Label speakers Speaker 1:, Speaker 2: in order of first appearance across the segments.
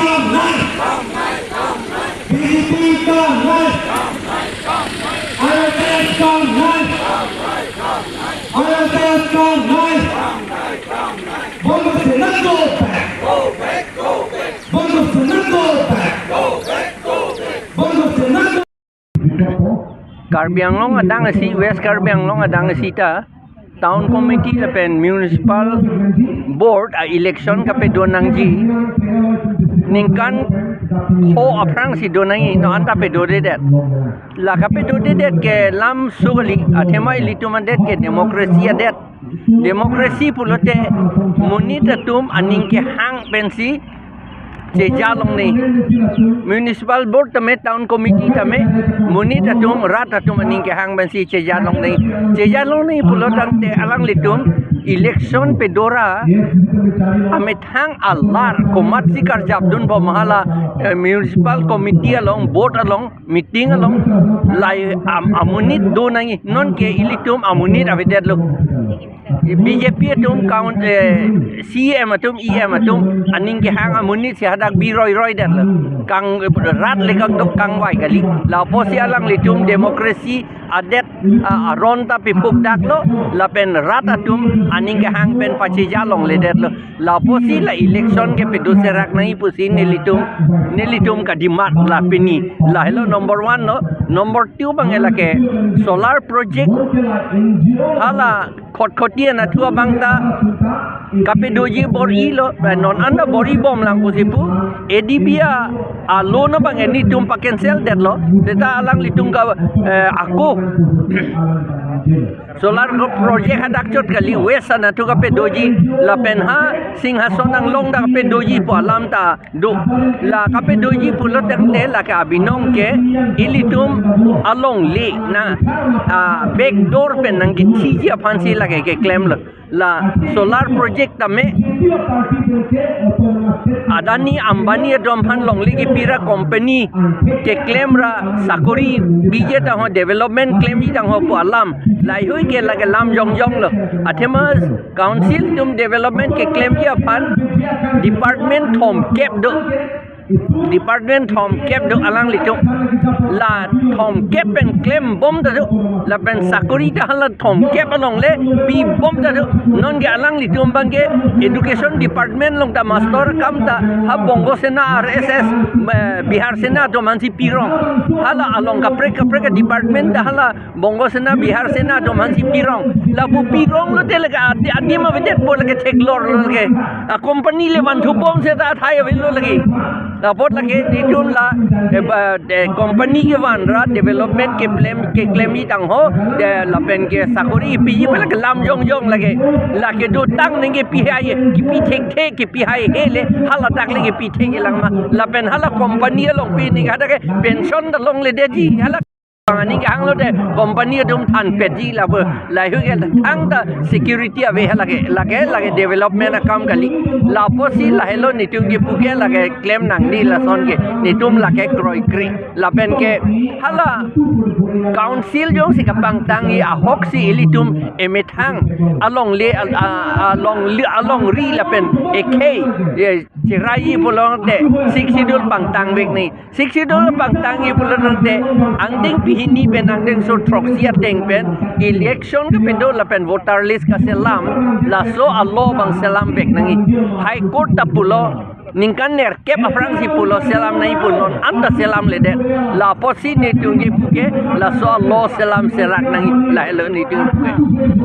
Speaker 1: come on! BJP come on! ISS come on! ISS come on! Bongo Sena go back! Bongo Sena go back! Bongo Sena go
Speaker 2: Karbi Anglong adang si West Karbi Anglong adang si ta town committee la pen municipal board a election kape donangji ningkan ho aprang si donangi no anta pe dode det la kape dode det ke lam sugali athema ilitumandet ke demokrasi pulote munita tum aning ke hang pensi Cejalong ni municipal board tame town committee tame munit atum rat atum aning ke hang bensi cejalong ni pulotang te alang litum election pedora amit hang alar komat sikar jabdun pamahala municipal committee along board along meeting along lai amunit do nangi non ke ilitum amunit avedet lo BJP atum count CM atum EM atum aning ke hang amunit si hadak biroi dat la kang rat le kang dok kang wai kali la posi alang litum demokrasi adet ronta pipuk dak lo la pen rat atum aning ke hang pen pachi jalong le det lo la posi la election ke pedu serak nai pusi nelitum ka dimat la pini la hello number 1 no number 2 bangela ke solar project hala khotkhoti na thua bangta kape doji bori lo non anda bori bom lang pusipu edibia alo na bang ni tum pa cancel det lo seta alang litung ka aku solar project hadak chot kali wesa na tu kape doji la penha singhason ang long da kape doji po alam ta do la kape doji pulo te la ka binong ke ilitum along le na back door pen nang githi fancy lage ke claim la solar project tame Adani Ambani dom han long legi pira company ke claim ra sakuri bije ta ho development claim ji tang ho po alam lai hoi ke lage lam jong lo athema council tum development ke claim ji fan department thom kep do department thom kep do alang litu la thom kep pen claim bom da do la pen sakuri ta hala thom kep along le bi bom da do non ge alang litu bangge education department long ta master kam ta ha bongo sena RSS Bihar sena to mansi pirong hala along ka prek department ta hala bongo sena Bihar sena to mansi pirong la bu pirong lo te laga adi ma vedet bol ke thek lor lage company le ban thu bom se ta thai velo lagi Dapat lagi nitum la company ke wan ra development ke claim ni tang ho de la pen ke sakuri pi pala ke lam jong lagi la ke do tang nge pi hai ki pi thek ke pi hai hele hala tak lagi pi thek lang ma la pen hala company long pi ni ga ke pension da long le de ji hala ani gang lo de company dum than peji la bo la hu ge thang da security ave lage development kam kali la posi la hello nitung gi puke lage claim nang ni la son ge nitum lage kroi kri la pen ke hala council jong si kapang tangi a hok si ilitum emethang along ri la pen ek chirai pulong de 6 schedule pang tang bek ni 6 schedule pang tangi pulong de angding hini benang deng so troksia deng pen election ke pendo la pen voter list ka selam la so allo bang selam bek nangi high court ta pulo ningkan ner kep aprang si pulo selam nai punon anda selam lede la posi ni tungi puke la so allo selam serak nangi la elo ni tungi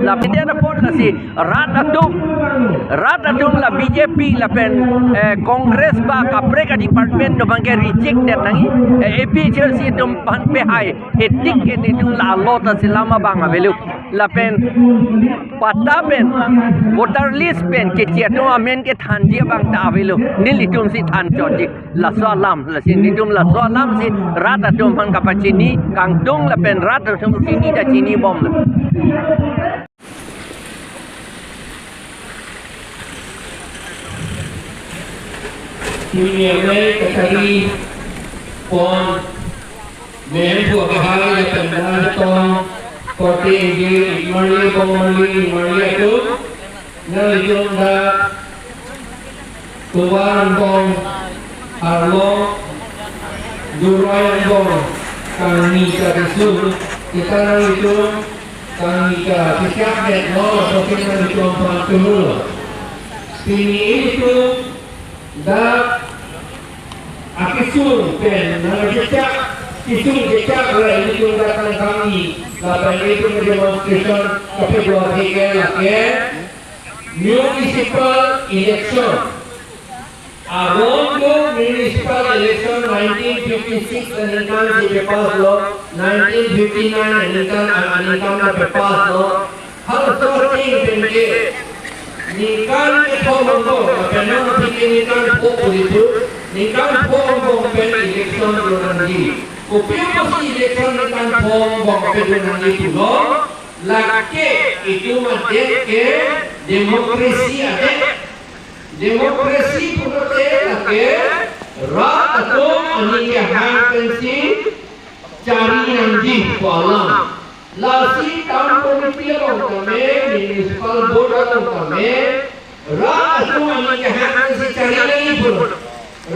Speaker 2: la pede na pot la si rat atum la BJP la pen congress ba kapre ka department no bangke reject det nangi AP chelsea tum pan pe hai etik ke ni tu la allo ta selama bang avelu la pen pata pen voter list pen ke tieto amen ke than dia bang ta avelu litum si than chojik la salam la si litum la salam si rat atum han kapachini kangtung la pen rat atum sini da chini bom la
Speaker 3: Dunia ini kekali pon men buat hal yang benar tong koti di mari itu nelitung dah tuan pon Harlo Durayan Bong kami kadisul kita itu kami kasiap net no bagaimana itu pantulu ini itu dak akisul pen nalajak isul jejak lah itu datang kami lapan itu demonstration tapi dua tiga lagi municipal election Arondo municipal election 1956 anikan si pepas lo 1959 anikan na pepas lo hal sorting penge nikan ito mo penang nikan po itu nikan po pen election lo nanti kupio si election nikan po pen nanti itu lo laki itu madek ke demokrasi ada demokrasi punote lake rat atau ani ke hansi cari nanti kolam lasi tahun komite orang kami municipal board orang kami rat atau ani ke hansi cari nanti pun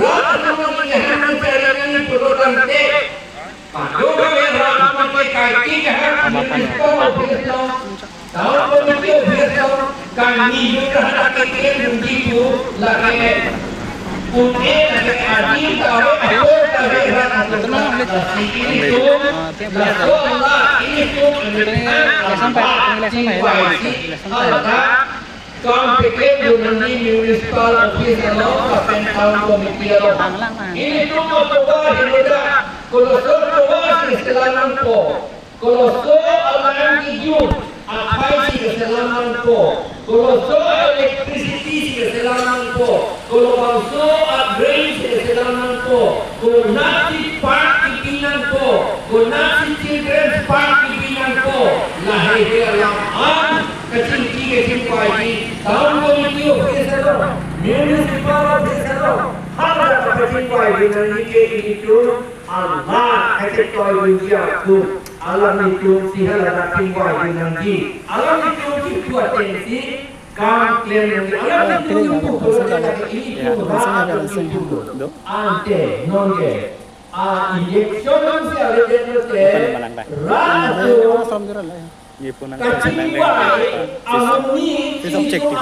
Speaker 3: rat atau ani ke hansi cari nanti pun orang te padu kami rat pakai kaki ke hansi municipal office tahun komite office kami juga nak kirim begitu lagi punya lagi adil tahu aku tahu ini tu Allah ini tu Kompeten Yunani Municipal Office lo kapan tahun komite lo ini tu motowa hidup kalau soal kesalahan ko kalau soal alam hidup apa sih kesalahan ko kalau soal electricity kesalahan ko kalau soal drainage kesalahan ko kalau nasi park kepingan ko kalau nasi children's park kepingan ko lahir alam kecil pagi tahun komite office lo municipal office lo hal kecil pagi nanti ke itu Allah kecil pagi tu alam itu sihal ada tinggal di nanti alam itu itu atensi kam klaim alam itu ini itu ante nonge injection se ale dete ratu kacimba amni objektif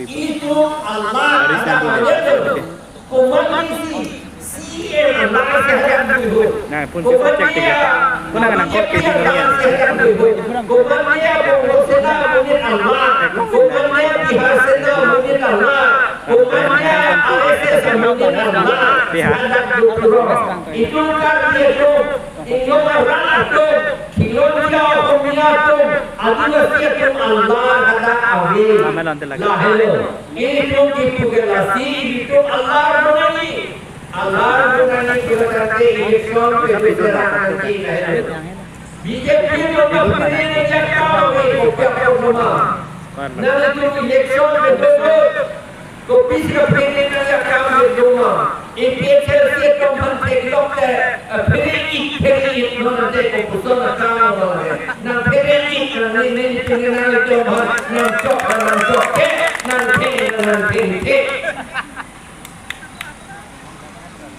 Speaker 3: itu Allah komandisi
Speaker 4: Nah, pun objektif ya. Pun akan angkut ke dunia.
Speaker 3: Itu kan dia tu, itu orang tu, kilo dia orang tu, ada siapa Allah ada awal. Itu kita gelasi itu Allah berani. Allah berani berkata election berbeza nanti lahir. BJP itu berani cakap apa nama. Nanti election berbeza. Kopi seperti ini cakap berbeza. Imperial system hantar doktor. Peri nanti komputer cakap orang. Nanti peri nanti pengenalan itu nanti.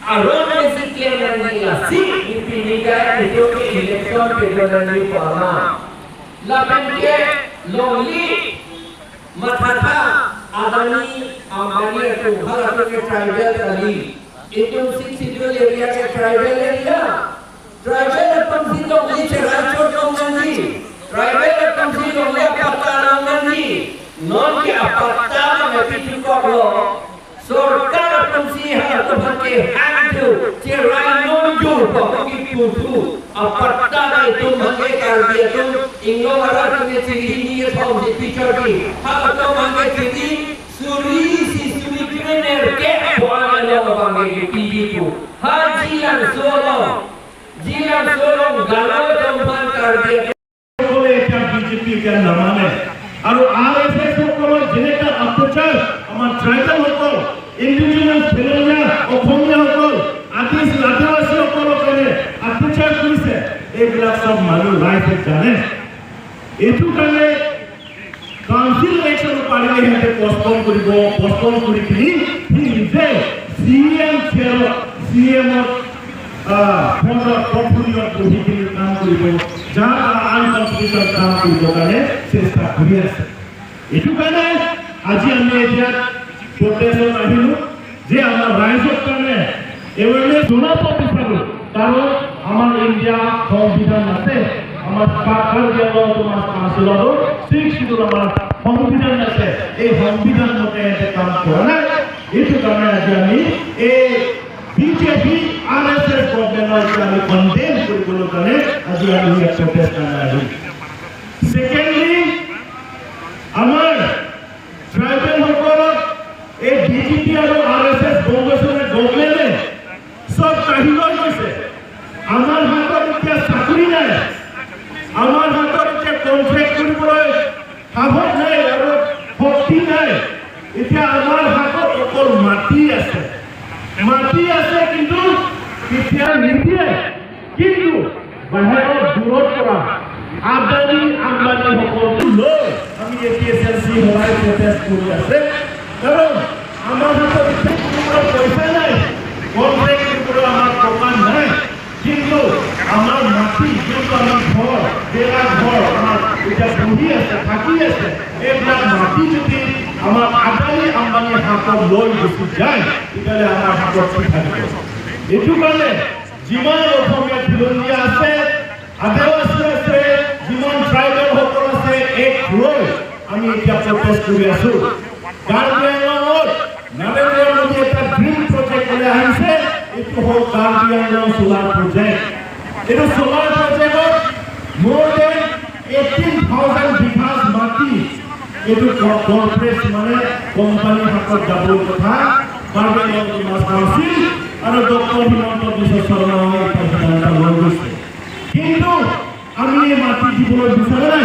Speaker 3: Aron mesti nanti lasi dipilihkan itu election berjalan lama. Lapan ke lonely matata adani ambani itu harap ke tribal tadi itu sidul area ke tribal area. Tribal pun sidul ni cerai cocok nanti. Tribal pun sidul ni apa nanti. Non ke apa nanti cukup lo. Sorkar pensihat sebagai hantu cerai nunjuk bagi putu apartana itu mengejar dia tu ingin orang punya ciri ini tahu di picture di hal itu mengejar suri krener ke bukan ada bagi itu jilan solong galau tempat kerja
Speaker 1: বলে এটা বিজেপি কেন নামানে আৰু আরএসএস সকলৰ যেনেটা অত্যাচাৰ আমাৰ ট্ৰাইবেল সকল ইন্ডিজিনাস ফেমিলিয়া অসমীয়া সকল আদিবাসী সকলৰ কাৰণে অত্যাচাৰ কৰিছে এইবিলাক সব মানুহ লাইফে জানে এইটো কাৰণে কাৰণ কাউন্সিল ইলেকশন পাৰিলে সিহঁতে পষ্টপন কৰিব পষ্টপন কৰি কিনি সি নিজে CMৰ ফোনত পৰ্টফলিঅ'ত বহি কিনি কাম কৰিব যাৰ আনকনষ্টিটিউচনেল কাম কৰিবৰ কাৰণে চেষ্টা কৰি আছে এইটো কাৰণে আজি আমি এতিয়া প্ৰটেষ্টত আহিলোঁ যে আমাৰ ৰাইজৰ কাৰণে এৱেৰনেছ জনাব বিচাৰোঁ কাৰণ আমাৰ ইণ্ডিয়া সংবিধান আছে আমার কাকার দেওয়া তোমার কাউন্সিলরও 6 শিডিউল আমার সংবিধান আছে এই সংবিধান মতে এটা কাম করে না এইটো কারণে আজি আমি এই বিজেপি আরএসএস গভর্নমেন্টকে আমি কন্ডেম কৰিবলৈ কাৰণে আজি আমি এই প্ৰটেষ্ট কাৰণে আহিলো সেকেন্ডলি আমাৰ ট্ৰাইবেল সকলক এই বিজেপি আৰু আরএসএস গভর্নমেন্টে সব কাঢ়ি লৈ গৈছে আমাৰ হাতত এতিয়া চাকৰি নাই আমার হাতত যে কন্ট্রাক্ট কৰিবলৈ সাহস নাই আৰু শক্তি নাই এতিয়া আমাৰ হাতত অকল মাটি আছে কিন্তু এতিয়া নিদিয়ে কিন্তু বাহিৰৰ দূৰত পৰা আদানী সকলক লৈ আমি এপিএছএলচি হোৱাই প্ৰটেষ্ট কৰি আছে কাৰণ আমাৰ হাতত এতিয়া কোনো পইচা নাই কন্ট্রাক্ট কৰিবলৈ আমাৰ টকা নাই কিন্তু আমার মাটি কিন্তু আমার ঘর জেলা ঘর আমার এটা বহি আছে থাকি আছে এইবিলাক মাটি যদি আমার আদানী আম্বানী হাতত লৈ গুচি যায় তেতিয়াহ'লে আমাৰ হাতত কি থাকিব এইটো কাৰণে যিমান অসমীয়া খিলঞ্জীয়া আছে আদিবাসী আছে যিমান ট্ৰাইবেল সকল আছে এক লৈ আমি এতিয়া প্ৰটেষ্ট কৰি আছো কাৰ্বি আংলঙত নৰেন্দ্ৰ মোদী এটা ড্ৰিম প্ৰজেক্ট লৈ আহিছে এইটো হ'ল কাৰ্বি আংলং সোলাৰ প্ৰজেক্ট এটা সোলার প্রজেক্টত more than 18,000 বিঘাস মাটি এটো কর্পোরেট মানে কোম্পানি হাতত যাবৰ কথা কাৰ্বি আংলং মাছ কাউন্সিল আৰু ডক্টৰ হিমন্ত বিশ্ব শৰ্মাই এই সিদ্ধান্ত লৈ গৈছে কিন্তু আমি এই মাটি দিবলৈ বিচৰা